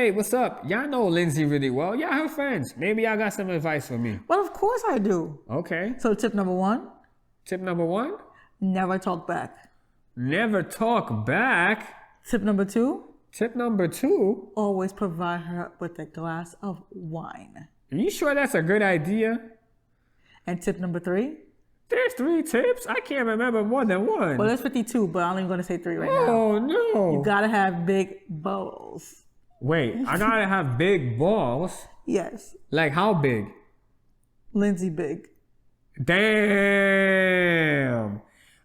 hey, what's up? Y'all know Lindsey really well. Y'all her friends. Maybe y'all got some advice for me. Well, of course I do. Okay. So tip number 1. Tip number 1? Never talk back. Never talk back. Tip number 2. Tip number 2. Always provide her with a glass of wine. Are you sure that's a good idea? And tip number 3. There's 3 tips? I can't remember more than one. Well, there's 52, but I'm only going to say 3 right now. Oh, no. You got to have big balls. Wait, I got to have big balls? Yes. Like how big? Lindsey big. Damn.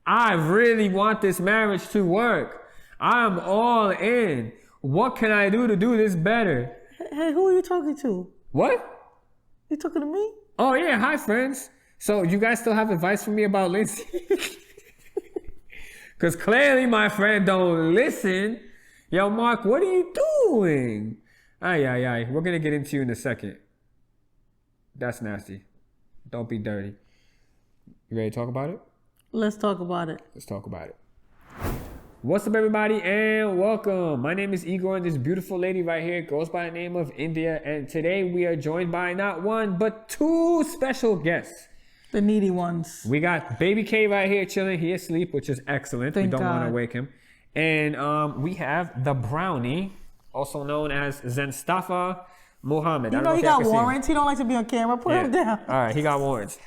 I really want this marriage to work. I'm all in. What can I do to do this better? Hey, who are you talking to? What? You talking to me? Oh, yeah. Hi, friends. So you guys still have advice for me about Lindsey? Because clearly my friend don't listen. Yo, Mark, what are you doing? Aye. We're going to get into you in a second. That's nasty. Don't be dirty. You ready to talk about it? Let's talk about it. Let's talk about it. What's up, everybody, and welcome. My name is Igor, and this beautiful lady right here goes by the name of India. And today we are joined by not one, but 2 special guests. The needy ones. We got Baby K right here chilling. He is asleep, which is excellent. Thank we don't want God. to wake him. And we have the brownie, also known as Zenstafa Mohammed. You know he got warrants. He don't like to be on camera. Put him down. All right, he got warrants.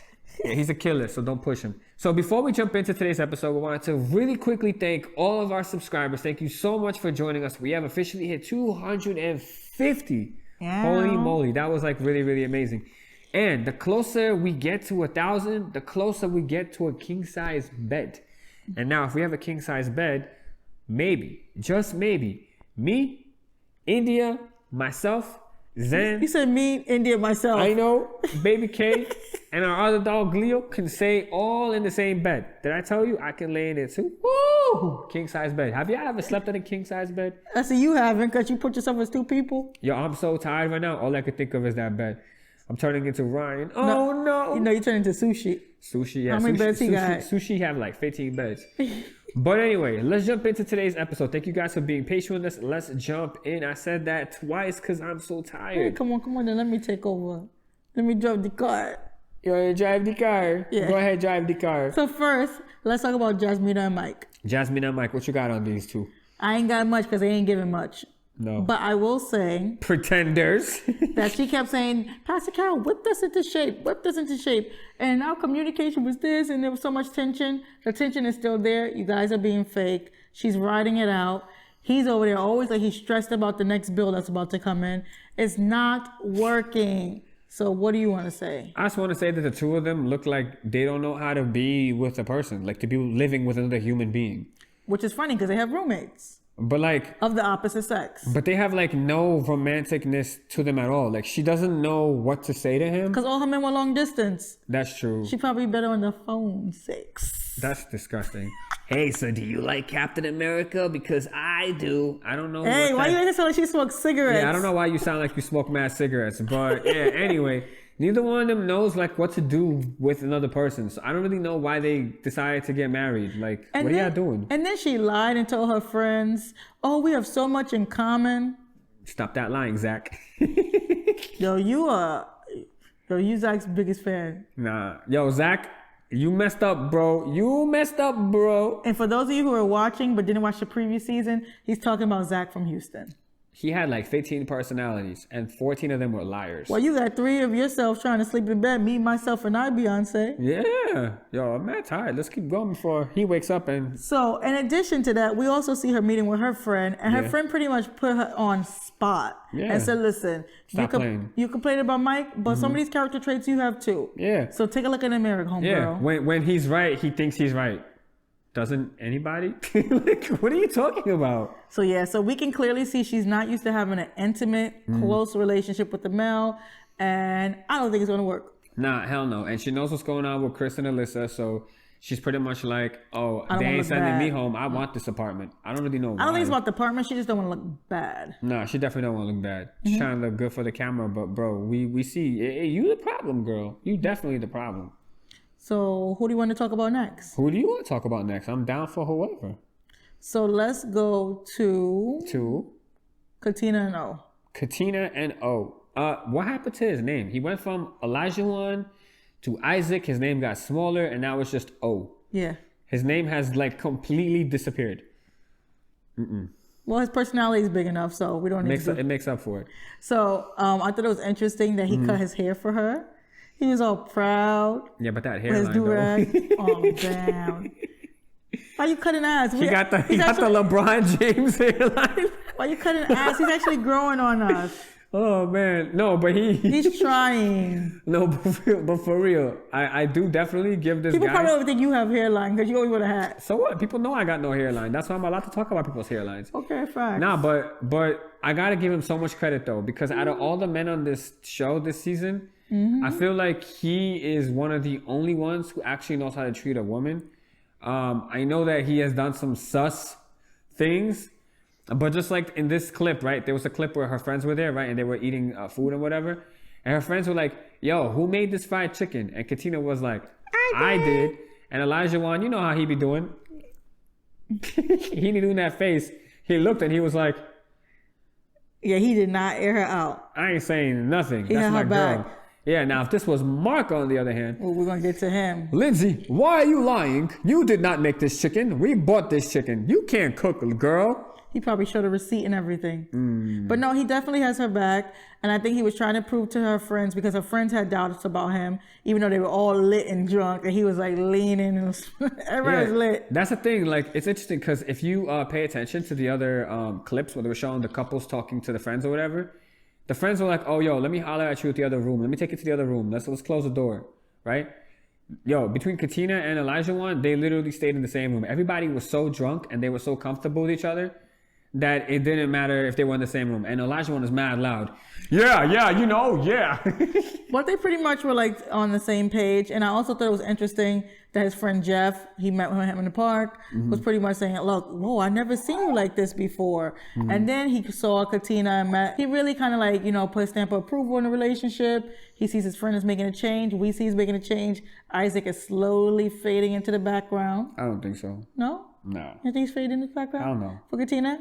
Yeah, he's a killer, so don't push him. So before we jump into today's episode, we wanted to really quickly thank all of our subscribers. Thank you so much for joining us. We have officially hit 250. Yeah. Holy moly, that was like really, really amazing. And the closer we get to 1,000, the closer we get to a king-size bed. And now if we have a king-size bed, maybe, just maybe, me, India, myself, Zen. You said me, India, myself. I know, Baby K, and our other dog Leo can stay all in the same bed. Did I tell you I can lay in it too? Woo! King-size bed. Have you ever slept in a king-size bed? I see you haven't because you put yourself as 2 people. Yo, I'm so tired right now. All I could think of is that bed. I'm turning into Ryan. Oh, no. You know, you turn into Sushi. Sushi, yeah. How many beds he got? Sushi have like 15 beds. But anyway, let's jump into today's episode. Thank you guys for being patient with us. Let's jump in. I said that twice because I'm so Hey, tired. come on. Then let me take over. Let me drive the car. Yo, drive the car. Yeah. Go ahead, drive the car. So first, let's talk about Jasmina and Mike. Jasmine and Mike, what you got on these 2? I ain't got much because they ain't giving much. No. But I will say Pretenders. that she kept saying, Pastor Carol, whip this into shape. And our communication was this, and there was so much tension. The tension is still there. You guys are being fake. She's riding it out. He's over there always like he's stressed about the next bill that's about to come in. It's not working. So what do you want to say? I just want to say that the 2 of them look like they don't know how to be with a person, like to be living with another human being. Which is funny because they have roommates But like, of the opposite sex. but they have like no romanticness to them at all. Like she doesn't know what to say to him. Because all her men were long distance. That's true. She probably better on the phone sex. That's disgusting. Hey, so do you like Captain America? Because I do. I don't know. Hey, why you making it sound like she smokes cigarettes? Yeah, I don't know why you sound like you smoke mad cigarettes. But yeah, anyway, neither one of them knows like what to do with another person. So I don't really know why they decided to get married. Like, what are y'all doing? And then she lied and told her friends, oh, we have so much in common. Stop that lying, Zach. You Zach's biggest fan. Nah. Yo, Zach, you messed up, bro. And for those of you who are watching but didn't watch the previous season, he's talking about Zach from Houston. He had like 15 personalities, and 14 of them were liars. Well, you got 3 of yourself trying to sleep in bed, me, myself, and I, Beyonce. Yeah. Yo, I'm mad tired. Let's keep going before he wakes up and... So, in addition to that, we also see her meeting with her friend, and her friend pretty much put her on spot and said, listen, you complain about Mike, but some of these character traits you have too. Yeah. So take a look in the mirror, homegirl. Yeah, when he's right, he thinks he's right. Doesn't anybody? Like, what are you talking about? So we can clearly see she's not used to having an intimate, close relationship with the male, and I don't think it's gonna work. Nah, hell no. And she knows what's going on with Chris and Alyssa, so she's pretty much like, oh, they ain't sending me home. I want this apartment. I don't really know why. I don't think it's about the apartment. She just don't want to look bad. Nah, she definitely don't want to look bad. She's trying to look good for the camera, but bro, we see, hey, you the problem, girl. You definitely the problem. So who do you want to talk about next? Who do you want to talk about next? I'm down for whoever. So let's go to Katina and O. Katina and what happened to his name? He went from Olajuwon to ISACC. His name got smaller, and now it's just O. Yeah. His name has like completely disappeared. Well, his personality is big enough, so we don't need to. It makes up for it. So I thought it was interesting that he cut his hair for her. He was all proud. Yeah, but that With his hairline do-rag all down. Why you cutting ass? He got the LeBron James hairline. Why you cutting ass? He's actually growing on us. Oh man, no, but he's trying. No, but for real, I do definitely give this People guy. probably don't think you have hairline because you always wear a hat. So what? People know I got no hairline. That's why I'm allowed to talk about people's hairlines. Okay, fine. Nah, but I gotta give him so much credit though, because out of all the men on this show this season, I feel like he is one of the only ones who actually knows how to treat a woman. I know that he has done some sus things. But just like in this clip, right? There was a clip where her friends were there, right? And they were eating food and whatever. And her friends were like, yo, who made this fried chicken? And Katina was like, I did. And Olajuwon, you know how he be doing. He be doing that face. He looked and he was like, yeah, he did not air her out. I ain't saying nothing. He That's had my her girl. back. Yeah, now if this was Mark on the other hand. Well, we're going to get to him. Lindsey, why are you lying? You did not make this chicken. We bought this chicken. You can't cook, girl. He probably showed a receipt and everything. But no, he definitely has her back. And I think he was trying to prove to her friends, because her friends had doubts about him, even though they were all lit and drunk. And he was like leaning and everybody was lit. That's the thing. Like, it's interesting because if you pay attention to the other clips where they were showing the couples talking to the friends or whatever, the friends were like, oh, yo, let me holler at you at the other room. Let me take you to the other room. Let's close the door. Right? Yo, between Katina and Olajuwon, they literally stayed in the same room. Everybody was so drunk and they were so comfortable with each other that it didn't matter if they were in the same room. And Olajuwon is mad loud. Yeah, you know, yeah. But they pretty much were like on the same page. And I also thought it was interesting that his friend Jeff, he met with him in the park, was pretty much saying, look, whoa, I never seen you like this before. And then he saw Katina and Matt. He really kind of like, put a stamp of approval in the relationship. He sees his friend is making a change. We see he's making a change. ISACC is slowly fading into the background. I don't think so. No? No. You think he's fading into the background? I don't know. For Katina?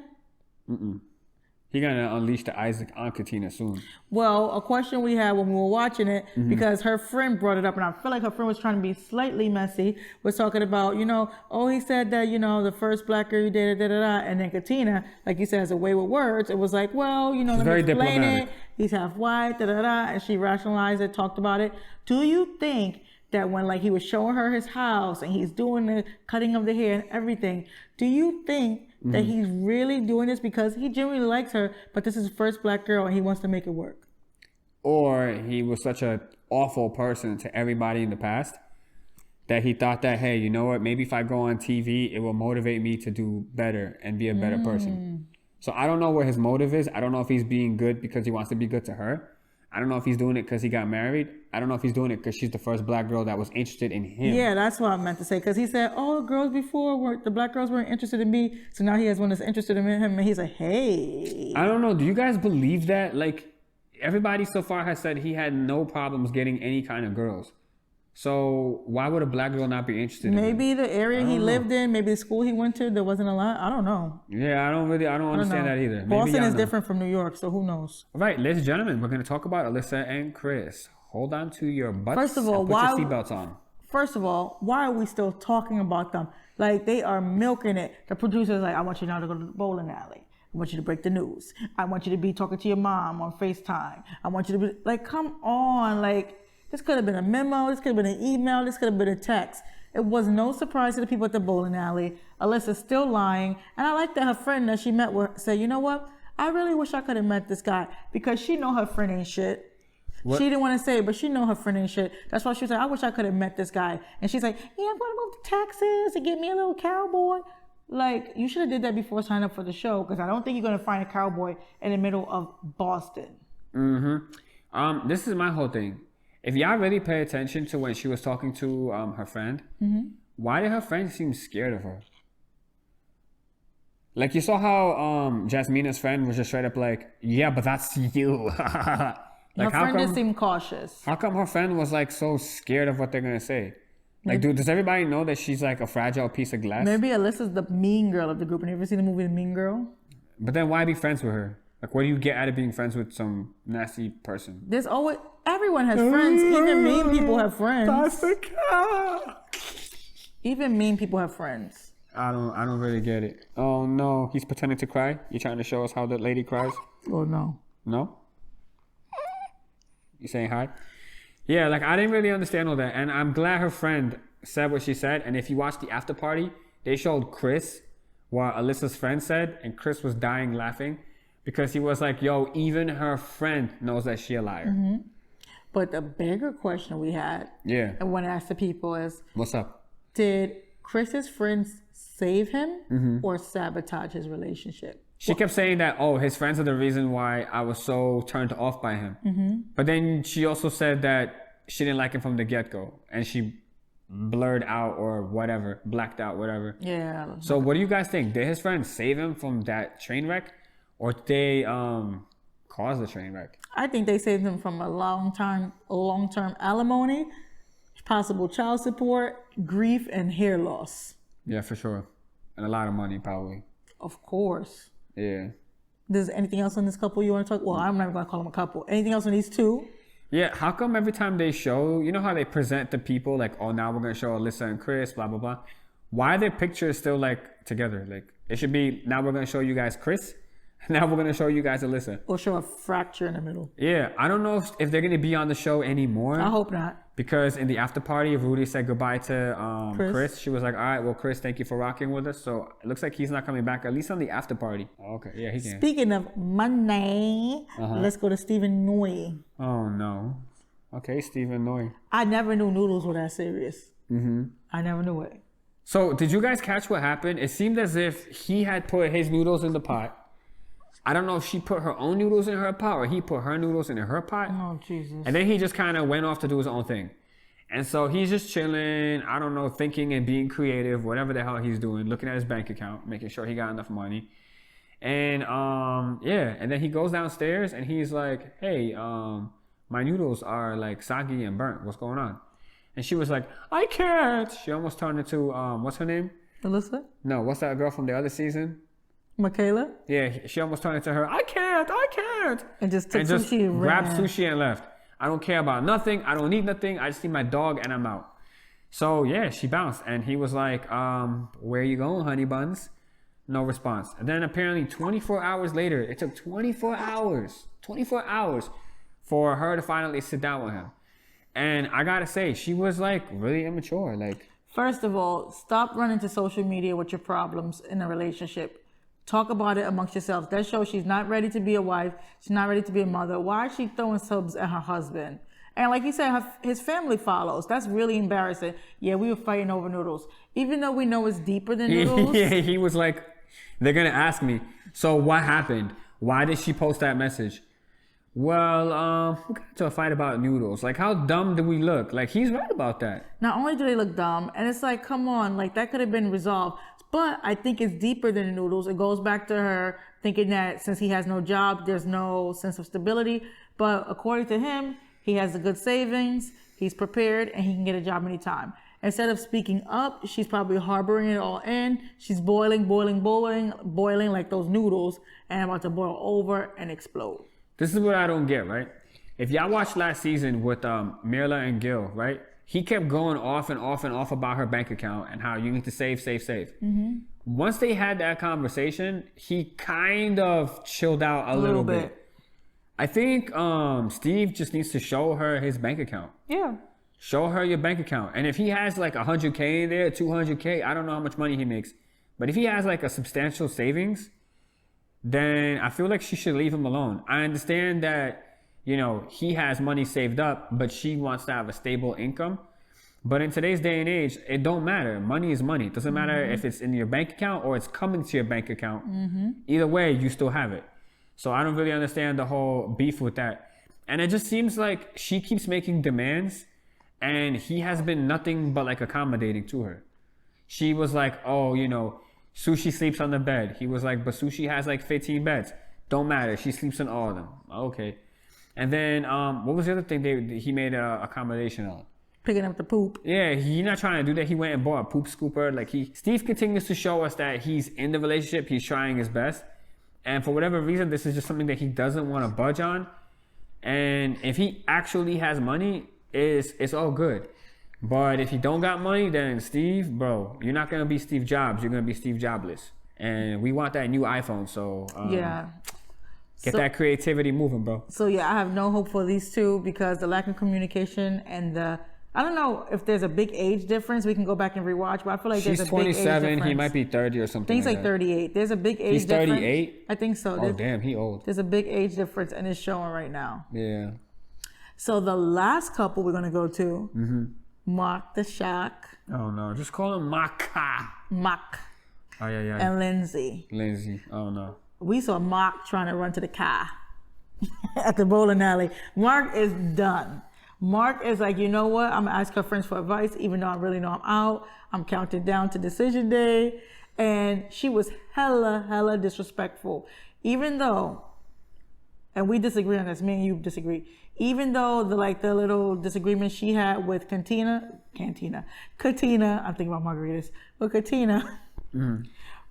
He gonna unleash the ISACC on Katina soon. Well, a question we had when we were watching it, because her friend brought it up, and I feel like her friend was trying to be slightly messy, was talking about, he said that, the first black girl you dated, and then Katina, like you said, has a way with words. It was like, well, let me very explain diplomatic. it. He's half white, and she rationalized it, talked about it. Do you think that when like he was showing her his house and he's doing the cutting of the hair and everything, do you think that he's really doing this because he genuinely likes her, but this is his first black girl and he wants to make it work? Or he was such an awful person to everybody in the past that he thought that, hey, you know what? Maybe if I go on TV, it will motivate me to do better and be a better person. So I don't know what his motive is. I don't know if he's being good because he wants to be good to her. I don't know if he's doing it because he got married. I don't know if he's doing it because she's the first black girl that was interested in him. Yeah, that's what I meant to say. Because he said, the girls before, the black girls weren't interested in me. So now he has one that's interested in him. And he's like, hey. I don't know. Do you guys believe that? Like, everybody so far has said he had no problems getting any kind of girls. So why would a black girl not be interested in him? Maybe the area he lived in, maybe the school he went to, there wasn't a lot. I don't know. Yeah, I don't understand that either. Boston is different from New York, so who knows? All right, ladies and gentlemen, we're going to talk about Alyssa and Chris. Hold on to your butts. First of all, and put your seatbelts on. First of all, why are we still talking about them? Like, they are milking it. The producer's like, I want you now to go to the bowling alley. I want you to break the news. I want you to be talking to your mom on FaceTime. I want you to be, like, come on, like, this could have been a memo. This could have been an email. This could have been a text. It was no surprise to the people at the bowling alley. Alyssa's still lying. And I like that her friend that she met with said, you know what? I really wish I could have met this guy because she know her friend ain't shit. What? She didn't want to say it, but she know her friend ain't shit. That's why she was like, I wish I could have met this guy. And she's like, yeah, I'm going to move to Texas and get me a little cowboy. Like, you should have did that before signing up for the show because I don't think you're going to find a cowboy in the middle of Boston. This is my whole thing. If y'all really pay attention to when she was talking to her friend, why did her friend seem scared of her? Like, you saw how Jasmina's friend was just straight up like, yeah, but that's you. Like, her friend just seemed cautious. How come her friend was like so scared of what they're going to say? Like, dude, does everybody know that she's like a fragile piece of glass? Maybe Alyssa's the mean girl of the group. And you ever seen the movie The Mean Girl? But then why be friends with her? Like, what do you get out of being friends with some nasty person? There's always, everyone has friends. Even mean people have friends. Even mean people have friends. I don't really get it. Oh no, he's pretending to cry. You trying to show us how the lady cries? Oh no. No? You saying hi? Yeah, like I didn't really understand all that. And I'm glad her friend said what she said. And if you watch the after party, they showed Chris what Alyssa's friend said, and Chris was dying laughing because he was like, yo, even her friend knows that she a liar. Mm-hmm. But the bigger question we had, and when I asked the people is, what's up? Did Chris's friends save him or sabotage his relationship? She kept saying that, oh, his friends are the reason why I was so turned off by him. But then she also said that she didn't like him from the get-go. And she blurred out or whatever, blacked out, whatever. Yeah. So what do you guys think? Did his friends save him from that train wreck? Or did they cause the train wreck? I think they saved him from a long-term alimony, possible child support, grief, and hair loss. Yeah, for sure. And a lot of money, probably. Of course. Yeah. There's anything else on this couple you want to talk? Well, I'm not going to call them a couple. Anything else on these two? Yeah, how come every time they show, you know how they present the people like, oh, now we're going to show Alyssa and Chris, blah, blah, blah. Why are their pictures still like together? Like it should be, now we're going to show you guys Chris. Now we're going to show you guys Alyssa. Or show a fracture in the middle. Yeah, I don't know if they're going to be on the show anymore. I hope not. Because in the after party, Rudy said goodbye to Chris. She was like, all right, well, Chris, thank you for rocking with us. So it looks like he's not coming back, at least on the after party. Oh, okay, yeah, he can. Speaking of money, let's go to Steve and Noi. Oh, no. Okay, Steve and Noi. I never knew noodles were that serious. I never knew it. So did you guys catch what happened? It seemed as if he had put his noodles in the pot. I don't know if she put her own noodles in her pot or he put her noodles in her pot. Oh, Jesus. And then he just kind of went off to do his own thing. And so he's just chilling, I don't know, thinking and being creative, whatever the hell he's doing, looking at his bank account, making sure he got enough money. And yeah, and then he goes downstairs and he's like, hey, my noodles are like soggy and burnt. What's going on? And she was like, I can't. She almost turned into, what's her name? Alyssa? No, what's that girl from the other season? Michaela? Yeah, she almost turned into her, I can't. And just took sushi and grabbed sushi and left. I don't care about nothing. I don't need nothing. I just need my dog and I'm out. So yeah, she bounced. And he was like, where you going, honey buns? No response. And then apparently 24 hours later, it took 24 hours for her to finally sit down with him. And I gotta say, she was like really immature. Like, first of all, stop running to social media with your problems in a relationship. Talk about it amongst yourselves. That shows she's not ready to be a wife. She's not ready to be a mother. Why is she throwing subs at her husband? And like you said, his family follows. That's really embarrassing. Yeah, we were fighting over noodles. Even though we know it's deeper than noodles. Yeah, he was like, they're going to ask me, so what happened? Why did she post that message? Well, we got into a fight about noodles. Like, how dumb do we look? Like, he's right about that. Not only do they look dumb, and it's like, come on, like that could have been resolved. But I think it's deeper than the noodles. It goes back to her thinking that since he has no job, there's no sense of stability. But according to him, he has the good savings, he's prepared, and he can get a job anytime. Instead of speaking up, she's probably harboring it all in. She's boiling like those noodles, and about to boil over and explode. This is what I don't get, right? If y'all watched last season with Mirla and Gil, right? He kept going off and off about her bank account and how you need to save. Once they had that conversation, he kind of chilled out a little bit. I think Steve just needs to show her his bank account. Yeah. Show her your bank account. And if he has like 100K in there, 200K, I don't know how much money he makes. But if he has like a substantial savings, then I feel like she should leave him alone. I understand that, you know, he has money saved up, but she wants to have a stable income. But in today's day and age, it don't matter. Money is money. It doesn't matter if it's in your bank account or it's coming to your bank account. Either way, you still have it. So I don't really understand the whole beef with that. And it just seems like she keeps making demands and he has been nothing but like accommodating to her. She was like, oh, you know, Sushi sleeps on the bed. He was like, but Sushi has like 15 beds. Don't matter. She sleeps in all of them. Okay. And then what was the other thing he made an accommodation on? Picking up the poop. Yeah, he's not trying to do that. He went and bought a poop scooper. Like Steve continues to show us that he's in the relationship. He's trying his best. And for whatever reason, this is just something that he doesn't want to budge on. And if he actually has money, it's all good. But if you don't got money, then Steve, bro, you're not gonna be Steve Jobs. You're gonna be Steve Jobless. And we want that new iPhone. So get that creativity moving, bro. So yeah, I have no hope for these two because the lack of communication and I don't know if there's a big age difference. We can go back and rewatch, but I feel like there's a big age difference. She's 27. He might be 30 or something. I think he's like 38. There's a big age difference. He's 38? I think so. Oh, damn, he old. There's a big age difference and it's showing right now. Yeah. So the last couple we're going to go to, Mark the Shock. Oh, no. Just call him Maka. Mark. Oh, yeah. And Lindsey. Oh, no. We saw Mark trying to run to the car at the bowling alley. Mark is done. Mark is like, you know what? I'm gonna ask her friends for advice, even though I really know I'm out. I'm counting down to decision day. And she was hella disrespectful. Even though, and we disagree on this, me and you disagree. Even though the little disagreement she had with Katina, I'm thinking about margaritas, but Katina,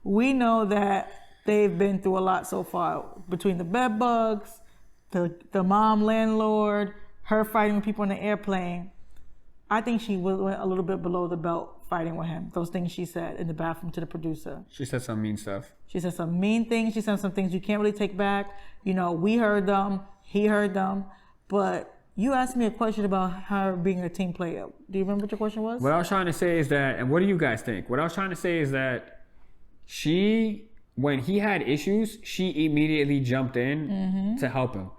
we know that they've been through a lot so far between the bed bugs, the mom landlord, her fighting with people on the airplane. I think she went a little bit below the belt fighting with him. Those things she said in the bathroom to the producer. She said some mean stuff. She said some mean things. She said some things you can't really take back. You know, we heard them. He heard them. But you asked me a question about her being a team player. Do you remember what your question was? What I was trying to say is that, and what do you guys think? What I was trying to say is that when he had issues, she immediately jumped in to help him.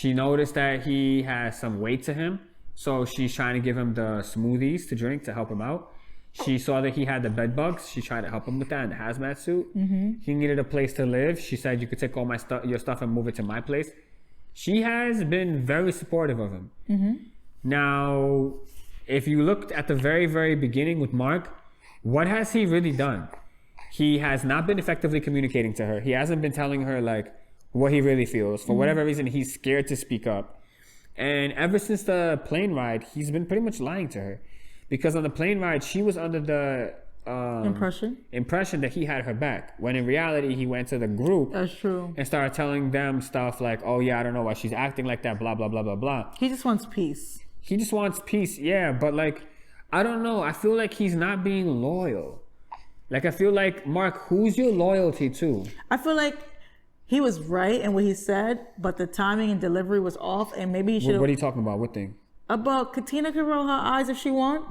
She noticed that he has some weight to him, so she's trying to give him the smoothies to drink to help him out. She saw that he had the bed bugs. She tried to help him with that in the hazmat suit. He needed a place to live. She said, you could take all your stuff and move it to my place. She has been very supportive of him. Now, if you looked at the very, very beginning with Mark, what has he really done? He has not been effectively communicating to her. He hasn't been telling her what he really feels. For whatever reason, he's scared to speak up. And ever since the plane ride, he's been pretty much lying to her. Because on the plane ride, she was under the impression that he had her back. When in reality, he went to the group. That's true. And started telling them stuff like, oh yeah, I don't know why she's acting like that, blah, blah, blah, blah, blah. He just wants peace. He just wants peace, yeah. But I don't know. I feel like he's not being loyal. I feel like, Mark, who's your loyalty to? I feel like he was right in what he said, but the timing and delivery was off, and maybe he should. What are you talking about? What thing? About Katina can roll her eyes if she want.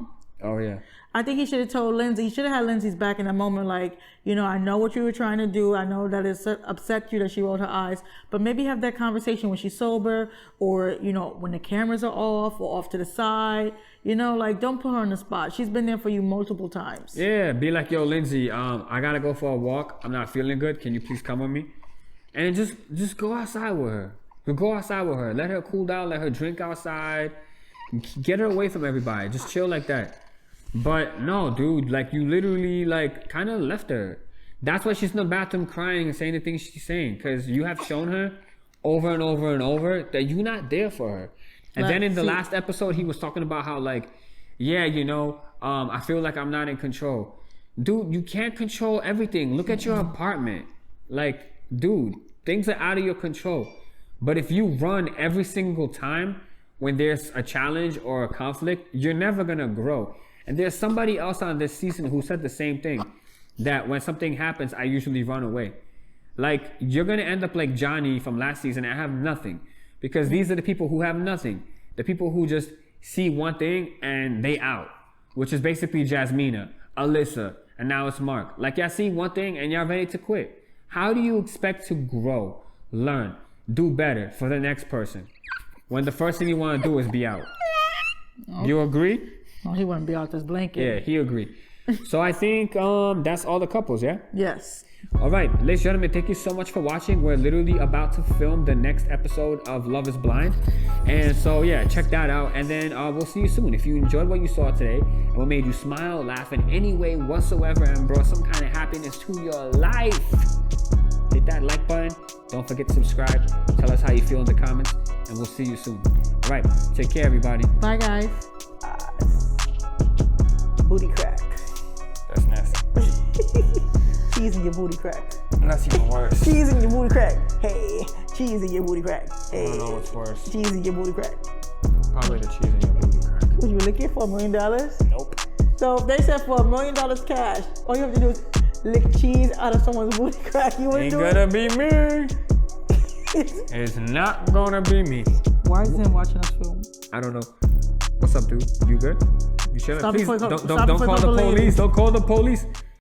Oh yeah. I think he should have told Lindsey. He should have had Lindsey's back in that moment. I know what you were trying to do. I know that it's upset you that she rolled her eyes, but maybe have that conversation when she's sober, or when the cameras are off or off to the side. Don't put her on the spot. She's been there for you multiple times. Yeah, be like, yo, Lindsey, I gotta go for a walk. I'm not feeling good. Can you please come with me? And just go outside with her. Go outside with her. Let her cool down. Let her drink outside. Get her away from everybody. Just chill like that. But no, dude, you literally kind of left her. That's why she's in the bathroom crying and saying the things she's saying. Because you have shown her over and over and over that you're not there for her. And then in the last episode, he was talking about how I feel like I'm not in control. Dude, you can't control everything. Look at your apartment. Dude, things are out of your control. But if you run every single time when there's a challenge or a conflict, you're never gonna grow. And there's somebody else on this season who said the same thing, that when something happens, I usually run away. You're gonna end up like Johnny from last season and have nothing. Because these are the people who have nothing. The people who just see one thing and they out. Which is basically Jasmina, Alyssa, and now it's Mark. Y'all see one thing and y'all ready to quit. How do you expect to grow, learn, do better for the next person when the first thing you want to do is be out? You agree? No, he wouldn't be out this blanket. Yeah, he agreed. So I think that's all the couples, yeah? Yes. All right, ladies and gentlemen, thank you so much for watching. We're literally about to film the next episode of Love is Blind. And so, yeah, check that out. And then we'll see you soon. If you enjoyed what you saw today and what made you smile, laugh in any way whatsoever and brought some kind of happiness to your life, hit that like button. Don't forget to subscribe. Tell us how you feel in the comments. And we'll see you soon. All right, take care, everybody. Bye, guys. Booty crack. That's nasty. cheese in your booty crack. That's even worse. Cheese in your booty crack. Hey, cheese in your booty crack. Hey, I don't know what's worse. cheese in your booty crack. Probably the cheese in your booty crack. Would you lick it for $1 million? Nope. So if they said for $1 million cash, all you have to do is lick cheese out of someone's booty crack. You wouldn't Ain't do gonna it? be me. It's not gonna be me. Why is him watching us film? I don't know. What's up, dude? You good? You chilling? Stop Please before don't stop call before the police. police. Don't call the police.